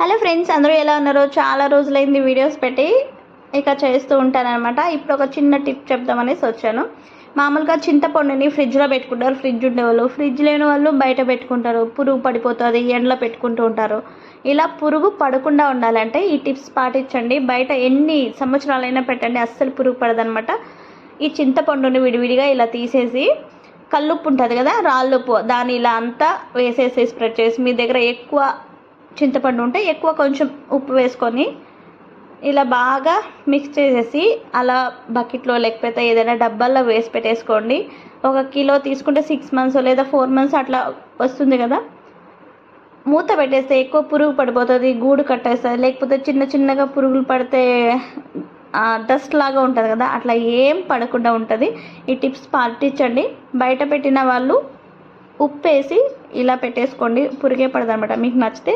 Hello friends, అందరూ ఎలా ఉన్నారో? చాలా రోజులైంది వీడియోస్ పెట్టి, ఇక చేస్తూ ఉంటానన్నమాట. ఇప్పుడు ఒక చిన్న టిప్ చెప్దామనేసి వచ్చాను. మామూలుగా చింతపండుని ఫ్రిడ్జ్లో పెట్టుకుంటారు, ఫ్రిడ్జ్ ఉండేవాళ్ళు. ఫ్రిడ్జ్ లేని వాళ్ళు బయట పెట్టుకుంటారు, పురుగు పడిపోతుంది, ఎండలో పెట్టుకుంటూ ఉంటారు. ఇలా పురుగు పడకుండా ఉండాలంటే ఈ టిప్స్ పాటించండి. బయట ఎన్ని సంవత్సరాలైనా పెట్టండి, అస్సలు పురుగు పడదనమాట. ఈ చింతపండుని విడివిడిగా ఇలా తీసేసి, కల్లుప్పు ఉంటుంది కదా, రాళ్ళుప్పు, దాన్ని ఇలా అంతా వేసేసి స్ప్రెడ్ చేసి, మీ దగ్గర ఎక్కువ చింతపండు ఉంటే ఎక్కువ కొంచెం ఉప్పు వేసుకొని ఇలా బాగా మిక్స్ చేసేసి అలా బకెట్లో లేకపోతే ఏదైనా డబ్బాల్లో వేసి పెట్టేసుకోండి. 1 కిలో తీసుకుంటే 6 మంత్స్ లేదా 4 మంత్స్ అట్లా వస్తుంది కదా. మూత పెట్టేస్తే ఎక్కువ పురుగు పడిపోతుంది, గూడు కట్టేస్తుంది. లేకపోతే చిన్న చిన్నగా పురుగులు పడితే డస్ట్ లాగా ఉంటుంది కదా, అట్లా ఏం పడకుండా ఉంటుంది. ఈ టిప్స్ పాటించండి. బయట పెట్టిన వాళ్ళు ఉప్పు వేసి ఇలా పెట్టేసుకోండి, పురుగే పడదనమాట. మీకు నచ్చితే